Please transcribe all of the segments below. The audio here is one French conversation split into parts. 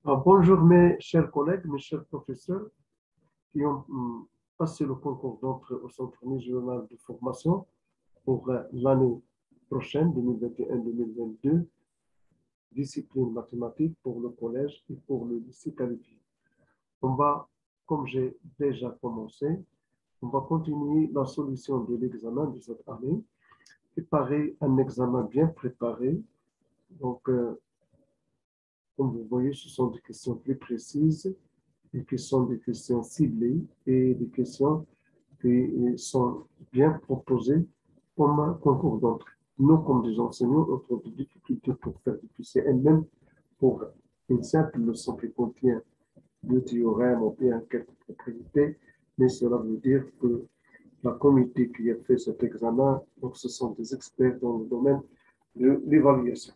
Bonjour mes chers collègues, mes chers professeurs qui ont passé le concours d'entrée au Centre régional de formation pour l'année prochaine, 2021-2022, discipline mathématique pour le collège et pour le lycée qualifié. On va, comme j'ai déjà commencé, on va continuer la solution de l'examen de cette année, préparer un examen bien préparé. Donc, comme vous voyez, ce sont des questions plus précises, qui sont des questions ciblées et des questions qui sont bien proposées comme un concours d'entrée. Nous, comme des enseignants, on trouve des difficultés pour faire du QCM, même pour une simple leçon qui contient deux théorèmes ou bien quelques propriétés, mais cela veut dire que la comité qui a fait cet examen, donc ce sont des experts dans le domaine de l'évaluation.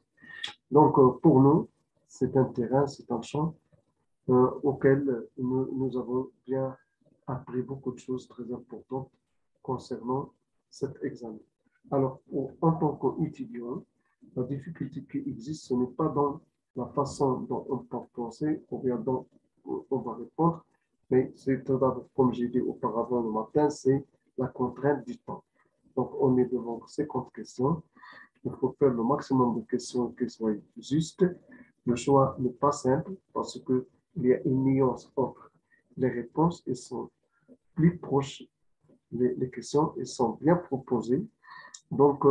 Donc, pour nous, c'est un terrain, c'est un champ auquel nous avons bien appris beaucoup de choses très importantes concernant cet examen. Alors, en tant qu'étudiant, la difficulté qui existe, ce n'est pas dans la façon dont on peut penser ou bien dont on va répondre, mais c'est tout d'abord, comme j'ai dit auparavant le matin, c'est la contrainte du temps. Donc, on est devant 50 questions. Il faut faire le maximum de questions qui soient justes. Le choix n'est pas simple parce qu'il y a une nuance entre les réponses et sont plus proches, les questions et sont bien proposées. Donc,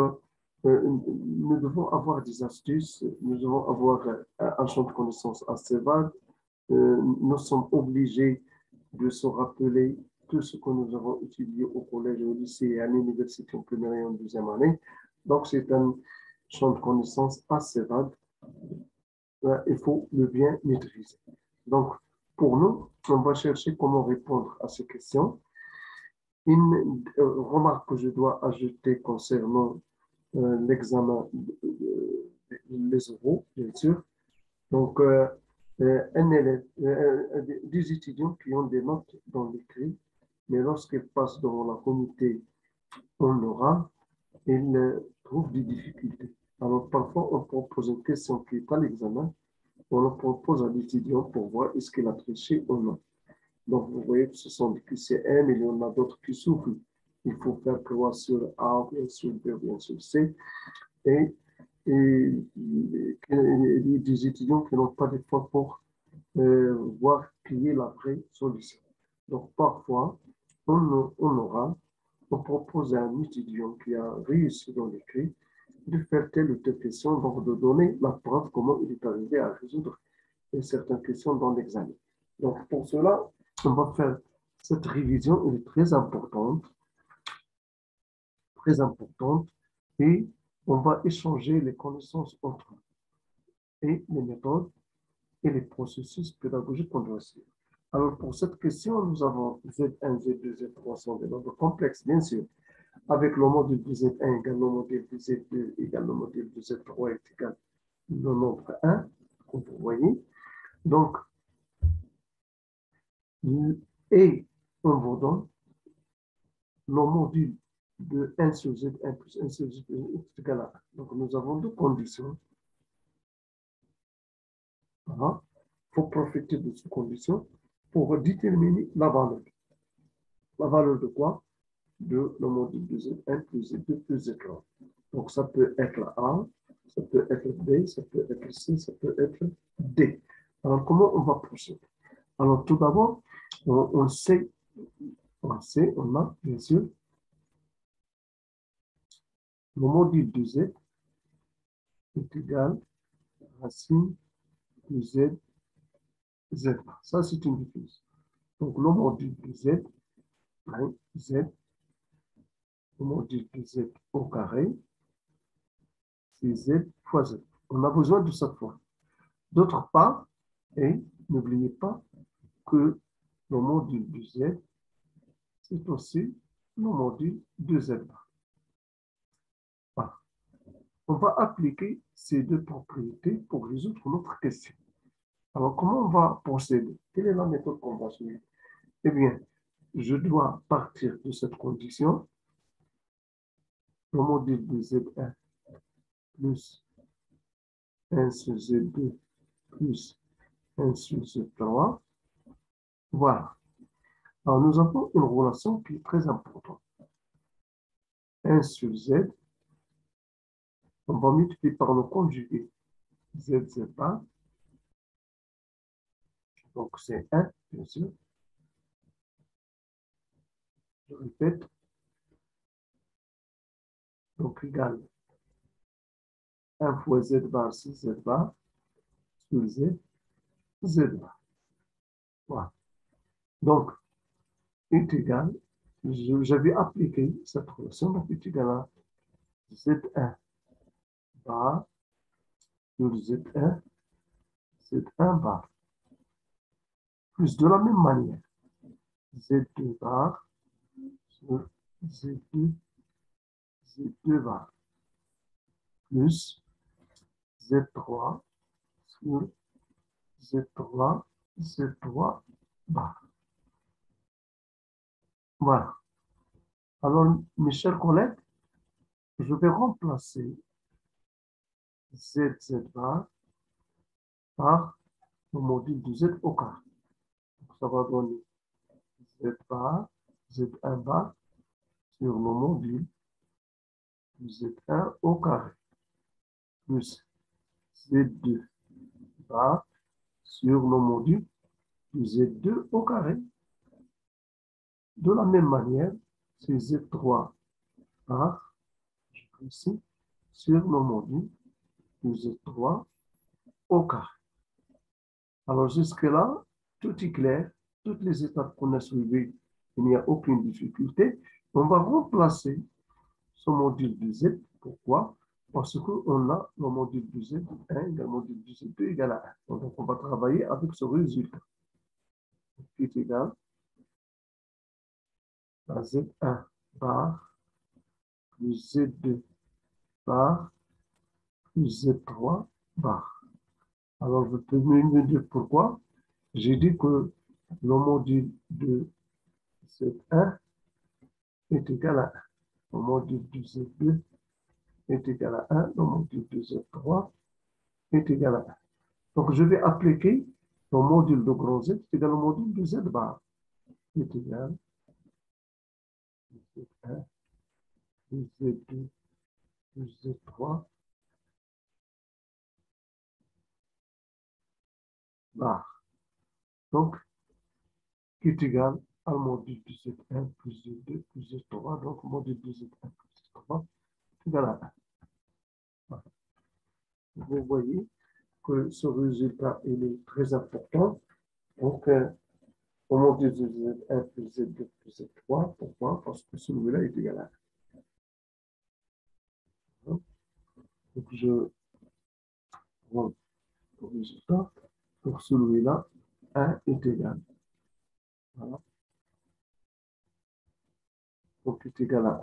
nous devons avoir des astuces, nous devons avoir un champ de connaissances assez vague. Nous sommes obligés de se rappeler tout ce que nous avons étudié au collège, au lycée et à l'université en première et en deuxième année. Donc, c'est un champ de connaissances assez vague. Il faut le bien maîtriser. Donc, pour nous, on va chercher comment répondre à ces questions. Une remarque que je dois ajouter concernant l'examen les oraux, bien sûr. Donc, un élève, des étudiants qui ont des notes dans l'écrit, mais lorsqu'ils passent devant la comité en oral, ils trouvent des difficultés. Alors, parfois, on propose une question qui est à l'examen, on le propose à l'étudiant pour voir est-ce qu'il a triché ou non. Donc, vous voyez que ce sont des QCM, il y en a d'autres qui souffrent. Il faut faire croire sur A, bien sûr B, bien sûr C. Et des étudiants qui n'ont pas d'effort pour voir qui est la vraie solution. Donc, parfois, on aura, on propose à un étudiant qui a réussi dans l'écrit de faire telle ou telle question, donc de donner la preuve comment il est arrivé à résoudre certaines questions dans l'examen. Donc, pour cela, on va faire cette révision, elle est très importante, et on va échanger les connaissances entre nous et les méthodes et les processus pédagogiques qu'on doit suivre. Alors, pour cette question, nous avons Z1, Z2, Z3 sont des nombres complexes, bien sûr, avec le module de Z1 égale le module de Z2 égale le module de Z3 est égal le nombre 1, comme vous voyez. Donc, et on vous donne le module de 1 sur Z1 plus 1 sur Z2 est égal à 1. Donc, nous avons deux conditions. Voilà. Il faut profiter de ces conditions pour déterminer la valeur. La valeur de quoi? De le module de Z1 plus Z2 plus Z3. Donc, ça peut être A, ça peut être B, ça peut être C, ça peut être D. Alors, comment on va procéder? Alors, tout d'abord, on sait, on a bien sûr le module de Z est égal à racine de Z, Z. Ça, c'est une définition. Donc, le module de Z, Z, le module de Z au carré, c'est Z fois Z. On a besoin de cette fois. D'autre part, et n'oubliez pas que le module de Z, c'est aussi le module de Z. Voilà. On va appliquer ces deux propriétés pour résoudre notre question. Alors, comment on va procéder? Quelle est la méthode qu'on va suivre? Eh bien, je dois partir de cette condition. Le module de Z1 plus 1 sur Z2 plus 1 sur Z3. Voilà. Alors, nous avons une relation qui est très importante. 1 sur Z, on va multiplier par le conjugué Z, Z bar. Donc, c'est 1, bien sûr. Je répète. Donc, égal 1 fois Z bar, c'est Z bar, sur Z, Z bar. Voilà. Donc, est égal, j'avais appliqué cette relation, donc est égal à Z1 bar sur Z1, Z1 bar. Plus de la même manière, Z2 bar sur Z2, Z2 bar. Plus Z3 sur Z3, Z3 bar. Voilà. Alors, mes chers collègues, je vais remplacer Z, Z bar par le module de Z au carré. Donc, ça va donner Z bar, Z1 bar sur le module de Z1 au carré plus Z2 bar sur le module de Z2 au carré. De la même manière, c'est Z3 bar ici sur le module de Z3 au carré. Alors jusque-là, tout est clair. Toutes les étapes qu'on a suivies, il n'y a aucune difficulté. On va remplacer ce module de Z. Pourquoi? Parce qu'on a le module de Z1 et le module de Z2 égale à 1. Donc, on va travailler avec ce résultat qui est égal à Z1 bar plus Z2 bar plus Z3 bar. Alors, je peux me dire pourquoi. J'ai dit que le module de Z1 est égal à 1. Le module de Z2 est égal à 1. Le module de Z3 est égal à 1. Donc, je vais appliquer le module de grand Z est égal au module de Z bar. Est égal à Z1 plus Z2 plus Z3 bar. Donc, qui est égal au module de Z1 plus Z2 plus Z3. Donc, module de Z1 plus Z3 est égal à 1. Voilà. Vous voyez que ce résultat il est très important. Donc, au module de Z1 plus Z2 plus Z3. Pourquoi? Parce que celui-là est égal à 1. Donc, je prends le résultat. Pour celui-là, 1 est égal. Voilà. Donc, est égal à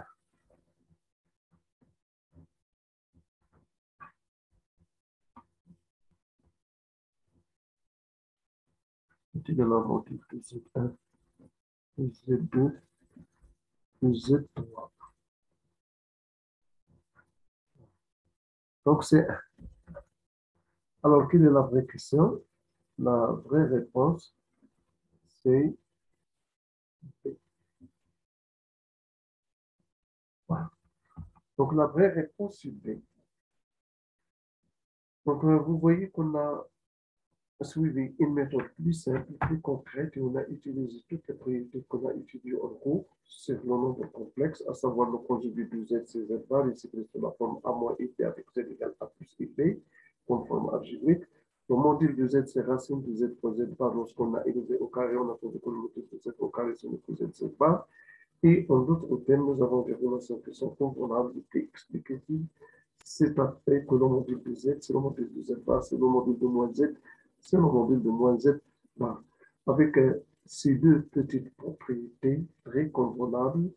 1. Est égal à module de Z1 plus Z2 plus Z3. Donc, c'est 1. Alors, quelle est la vraie question? La vraie réponse, c'est B. Voilà. Donc, la vraie réponse, c'est B. Donc, vous voyez qu'on a suivi une méthode plus simple, plus concrète, et on a utilisé toutes les priorités qu'on a étudiées en cours sur le nombre complexe, à savoir le conjugué de Z, C, Z bar, et c'est de la forme A moins IP avec Z égale A plus IP, comme forme algébrique. Le module de Z, c'est racine de Z fois Z bar. Lorsqu'on a élevé au carré, on a trouvé que le module de Z au carré, c'est le Z, Z bar. Et en d'autres termes, nous avons des relations qui sont comparables et explicatives. C'est après que le module de Z, c'est le module de Z bar, c'est le module de moins Z, c'est le module de moins Z bar. Avec ces deux petites propriétés très contrôlables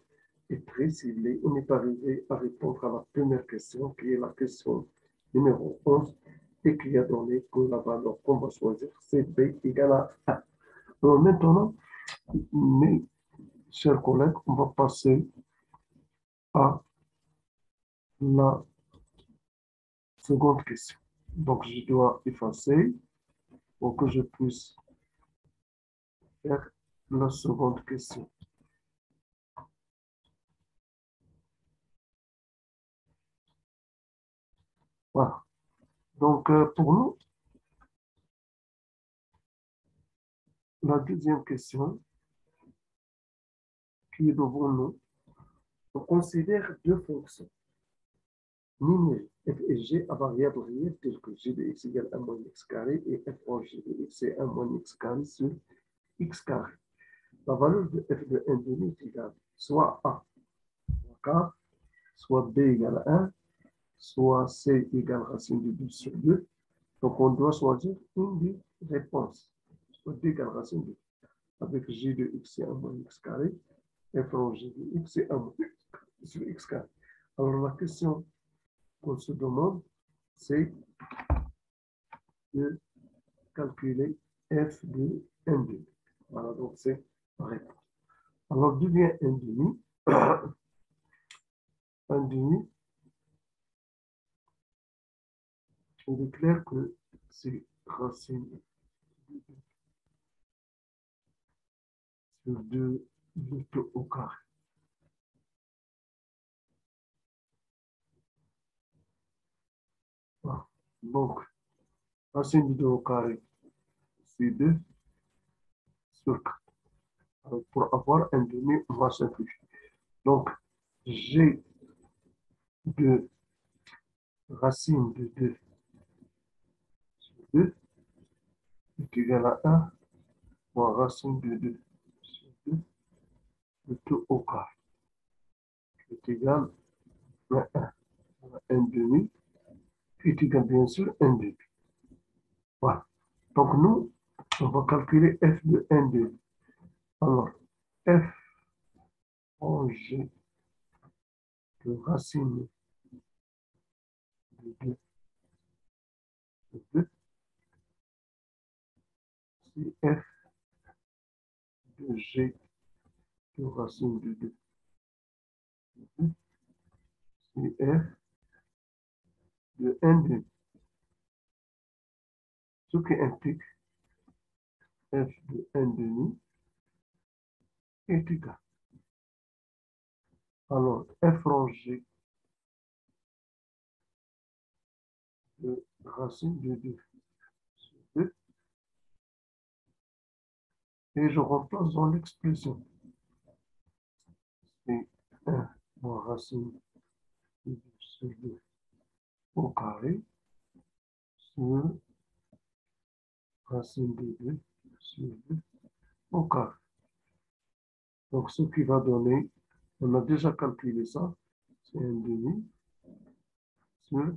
et très ciblées, on est arrivé à répondre à la première question, qui est la question numéro 11, et qui a donné que la valeur qu'on va choisir, c'est B égale à 1. Alors maintenant, mes chers collègues, on va passer à la seconde question. Donc, je dois effacer pour que je puisse faire la seconde question. Voilà. Donc, pour nous, la deuxième question qui est devant nous, on considère deux fonctions numériques f et g à variable réelle telles que g de x égale 1 moins x carré et f en g de x est 1 moins x carré sur x carré. La valeur de f de 1 demi est égale soit a quart, soit b égale 1, soit c égale racine de 2 sur 2. Donc, on doit choisir une des réponses, soit d égale racine de 2. Avec g de x c'est 1 moins x carré, f en g de x c'est 1 moins x sur x carré. Alors, la question qu'on se demande, c'est de calculer f de 1 demi. Voilà, donc c'est la réponse. Alors, devient 1 demi. 1 demi, il est clair que c'est racine sur 2 lutte au carré. Voilà. Donc, racine de 2 au carré, c'est 2 sur 4. Alors, pour avoir un demi, on va simplifier. Donc, g de racine de 2 sur 2 est égal à 1 fois racine de 2 sur 2 de tout au carré est égal à 1. 1 demi est égal bien sûr à 1 demi. Voilà. Donc nous, on va calculer f de 1 demi. Alors, f en g de racine de 2 sur 2, c'est f de g de racine de 2 sur 2, c'est f de 1 demi. Ce qui implique f de 1 demi est égal. Alors, f en g de racine de 2 sur 2, et je remplace dans l'expression. C'est 1 moins racine de 2 sur 2 au carré sur racine de 2 sur 2 au carré. Donc, ce qui va donner, on a déjà calculé ça, c'est 1 demi sur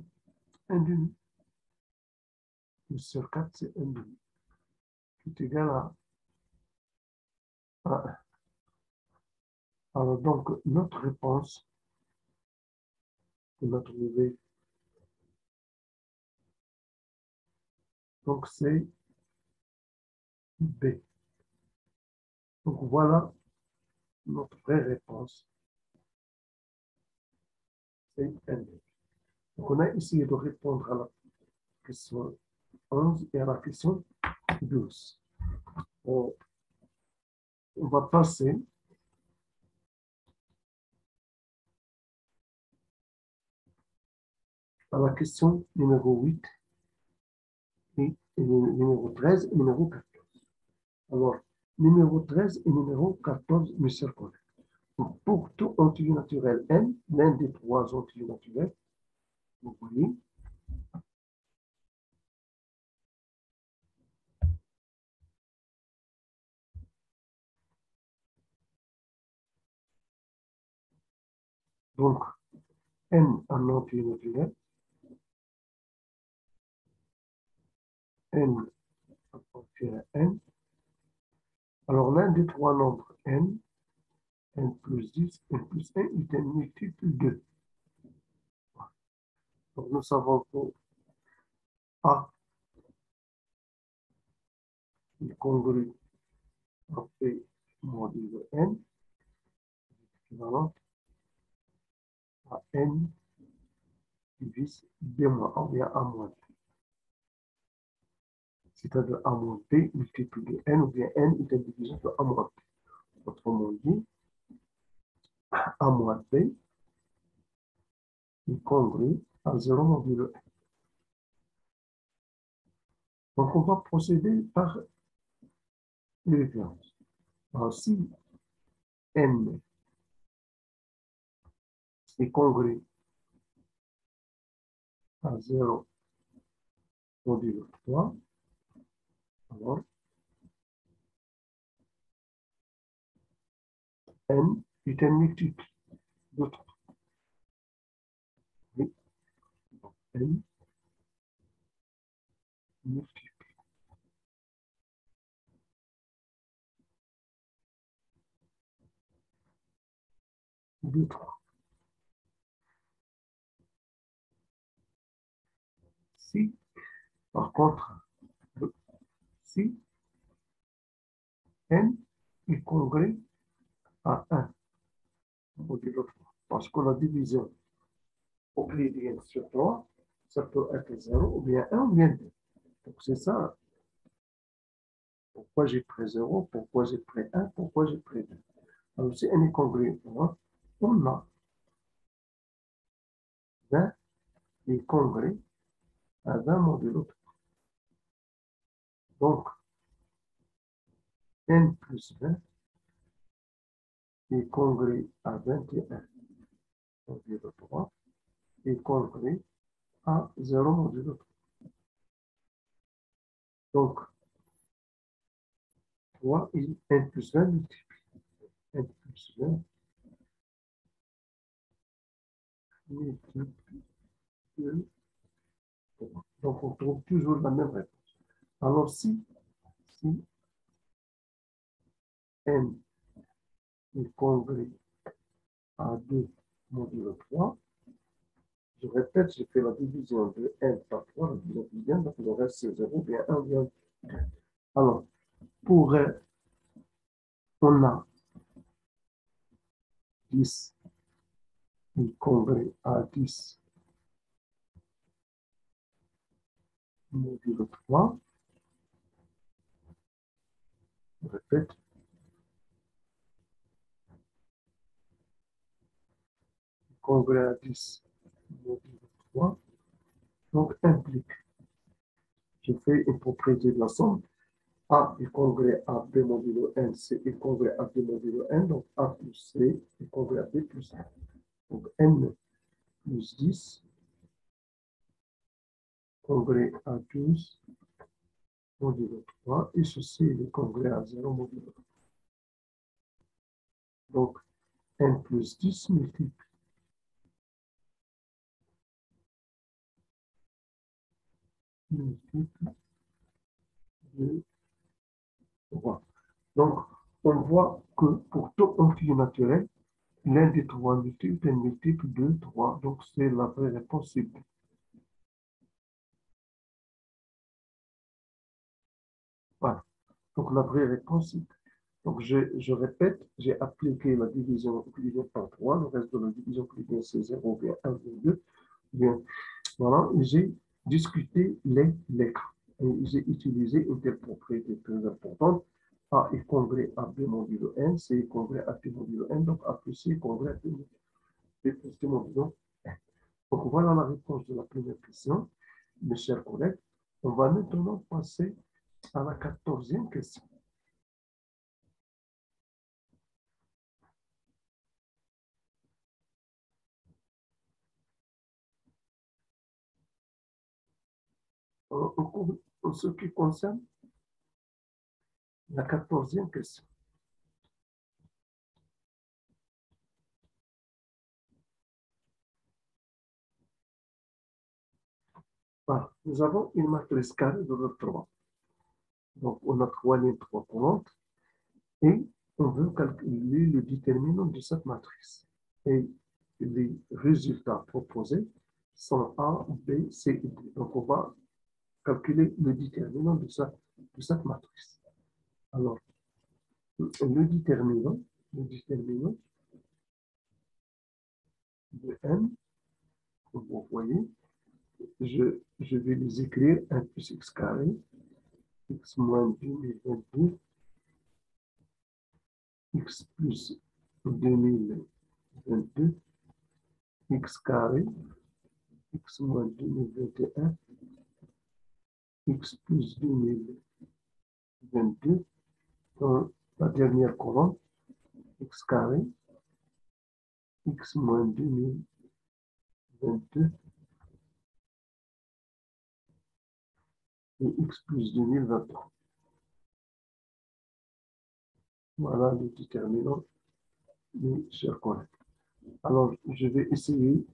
1 demi. Plus sur 4, c'est 1 demi, qui est égal à 1. Alors, donc, notre réponse, on a trouvé, donc c'est B. Donc, voilà notre vraie réponse, c'est 1 demi. Donc, on a essayé de répondre à la question 11 et à la question 12. On va passer à la question numéro 8 et numéro 13 et numéro 14. Alors, numéro 13 et numéro 14, mes chers collègues. Donc, pour tout entier naturel n, l'un des trois entiers naturels, vous voyez, donc n en entier naturel, n appartient à n. Alors, l'un des trois nombres n plus 10, n plus 1 est un multiple de 2. Donc, nous savons que A est congru à P modulo n, équivalent à n divise b moins, ou bien a moins. c'est-à-dire A moins B multiplié n, ou bien n est indivisible de A moins B. Autrement dit, A moins B est congrue à 0 modulo n. Donc, on va procéder par l'équivalence. Alors, si n est congrue à 0 modulo 3, alors n est un multiple de 3. Oui, donc n multiple de 3. Si, par contre, si n est congrue à 1 modulo 3, parce que la division euclidienne sur 3, ça peut être 0 ou bien 1 ou bien 2. Donc, c'est ça. Pourquoi j'ai pris 0, pourquoi j'ai pris 1, pourquoi j'ai pris 2. Alors, si n est congrue à 1, on a 20 est congrue à 20 modulo 3. Donc, n plus 20 est congrue à 21 modulo 3 est congrue à 0 modulo 3. Donc, 3 et n plus 20 multiplié. N plus 20 multiplié 3. Donc, on trouve toujours la même réponse. Alors, si n est congrue à 2 modulo 3, je répète, j'ai fait la division de n par 3, la division quotidienne, donc le reste c'est 0, bien 1, bien 2. Alors, pour on a 10 est congrue à 10 modulo 3. Je répète, congrue à 10 modulo 3. Donc, implique, je fais une propriété de la somme. A est congrue à B modulo n, C est congrue à B modulo n, donc A plus C est congrue à B plus n. Donc, n plus 10 congrue à 12 modulo 3, et ceci est congrue à 0 modulo 3. Donc, n plus 10 multiple de 3. Donc, on voit que pour tout entier naturel, l'un des trois multiples est un multiple de 3. Donc, c'est la vraie réponse cible. Voilà. Donc, la vraie réponse cible. Donc, je répète, j'ai appliqué la division euclidienne par 3. Le reste de la division euclidienne, c'est 0, bien 1, bien 2. Bien, voilà. Et j'ai discuté les cas. Et j'ai utilisé une telle propriété très importante. A est congrue à B modulo n, C est congrue à P modulo n, donc A plus C est congrue à P plus T modulo n. Donc, voilà la réponse de la première question, mes chers collègues. On va maintenant passer à la 14e question. En ce qui concerne la 14e question. Voilà. Nous avons une matrice carrée de l'ordre 3. Donc, on a 3 lignes, 3 colonnes, et on veut calculer le déterminant de cette matrice. Et les résultats proposés sont A, B, C et D. Donc, on va calculer le déterminant de cette matrice. Alors, le déterminant de n, comme vous voyez, je vais les écrire 1 plus x carré x moins 2022, x plus 2022, x carré, x moins 2021, x plus 2022, dans la dernière colonne, x carré, x moins 2022 et x plus 2023. Voilà le déterminant, mes chers collègues. Alors, je vais essayer.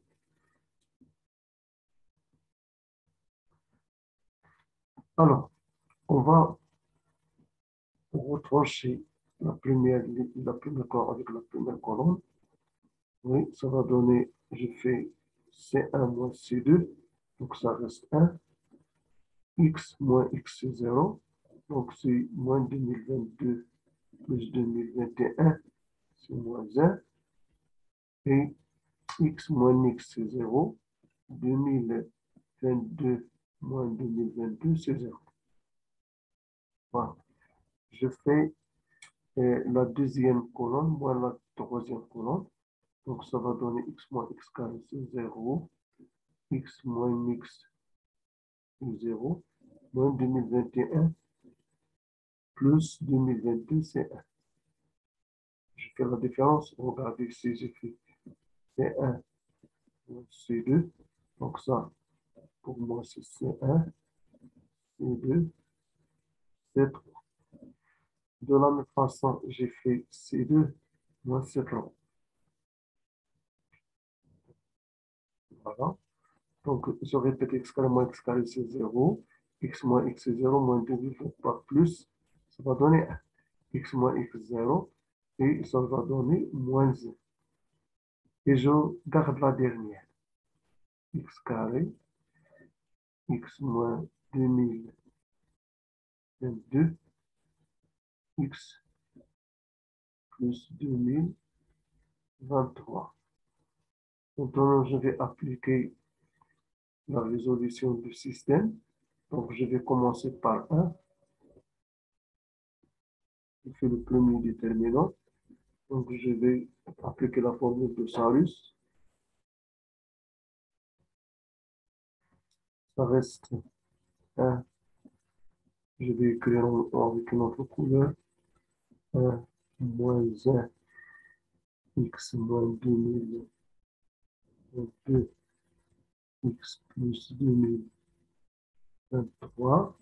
Alors, on va retrancher la première colonne avec la première colonne. Oui, ça va donner, je fais C1 moins C2, donc ça reste 1. X moins X c'est 0, donc c'est moins 2022 plus 2021, c'est moins 1. Et X moins X c'est 0, 2022 moins 2022 c'est 0. Voilà. Je fais la deuxième colonne moins la troisième colonne. Donc, ça va donner x moins x carré, c'est 0. X moins x, c'est 0. Moins 2021 plus 2022, c'est 1. Je fais la différence. Regardez ici, j'ai fait C1 moins C2. Donc, ça, pour moi, c'est C1, C2, C3. De la même façon, j'ai fait C2 moins C3. Voilà. Donc, je répète, x carré moins x carré, c'est 0. X moins x, c'est 0. Moins 2 divisé par plus, ça va donner 1. X moins x, 0. Et ça va donner moins 1. Et je garde la dernière. X carré, x moins 2022, x plus 2023. Maintenant, je vais appliquer la résolution du système. Donc, je vais commencer par 1. Je fais le premier déterminant. Donc, je vais appliquer la formule de Sarus. Ça reste 1. Je vais écrire avec une autre couleur. 1 moins 1, x moins 2022, x plus 2023.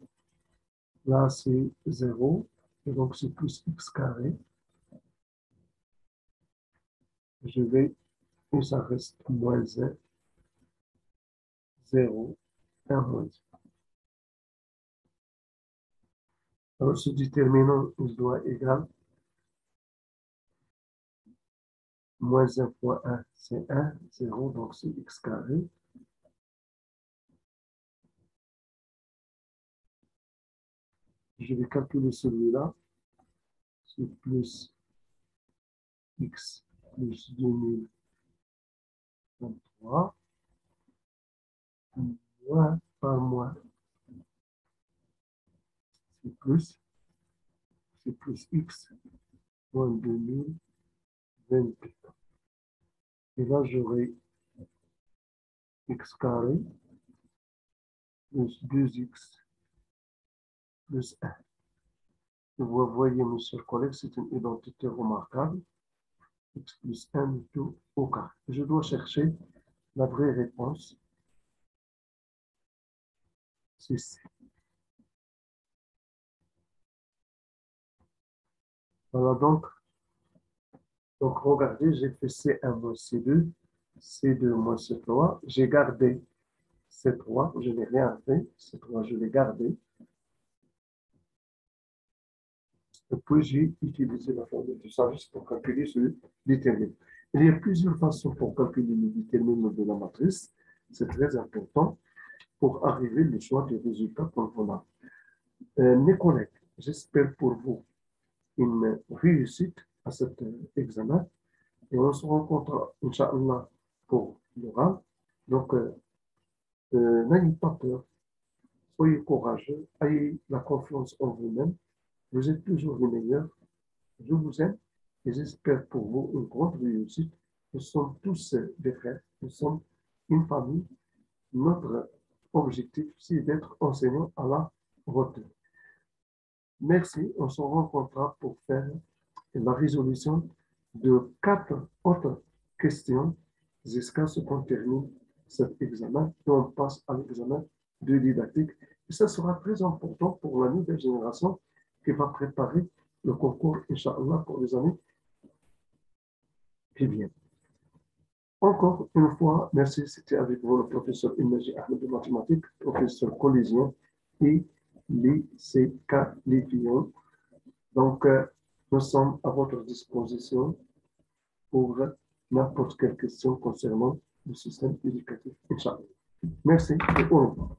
Là, c'est 0. Et donc, c'est plus x carré. Je vais, et ça reste moins 1, 0, 1 moins 1. Alors, ce déterminant, il doit égal moins 1 fois 1, c'est 1, 0, donc c'est x carré. Je vais calculer celui-là. C'est plus x plus 2023, moins par moins, c'est plus x moins 2022. Et là, j'aurai x carré plus 2x plus 1. Vous voyez, mes chers collègues, c'est une identité remarquable. X plus 1 tout au carré. Je dois chercher la vraie réponse. C'est C. Voilà donc regardez, j'ai fait C1 moins C2, C2 moins C3. J'ai gardé C3, je n'ai rien fait. C3, je l'ai gardé. Et puis, j'ai utilisé la formule de Sarus pour calculer ce déterminant. Il y a plusieurs façons pour calculer le déterminant de la matrice. C'est très important pour arriver au choix du résultat convenable. Mes collègues, j'espère pour vous une réussite à cet examen et on se rencontre, Inch'Allah, pour l'oral. Donc, n'ayez pas peur. soyez courageux, ayez la confiance en vous-même. Vous êtes toujours les meilleurs. Je vous aime et j'espère pour vous une grande réussite. Nous sommes tous des frères, nous sommes une famille. Notre objectif, c'est d'être enseignant à la hauteur. Merci, on se rencontrera pour faire la résolution de 4 autres questions jusqu'à ce qu'on termine cet examen et on passe à l'examen de didactique. Et ça sera très important pour la nouvelle génération qui va préparer le concours, Inch'Allah, pour les années qui viennent. Encore une fois, merci. C'était avec vous le professeur Imaji Ahmed de mathématiques, professeur collégien et lycée qualifiant. Donc, nous sommes à votre disposition pour n'importe quelle question concernant le système éducatif. Inch'Allah. Merci et au revoir.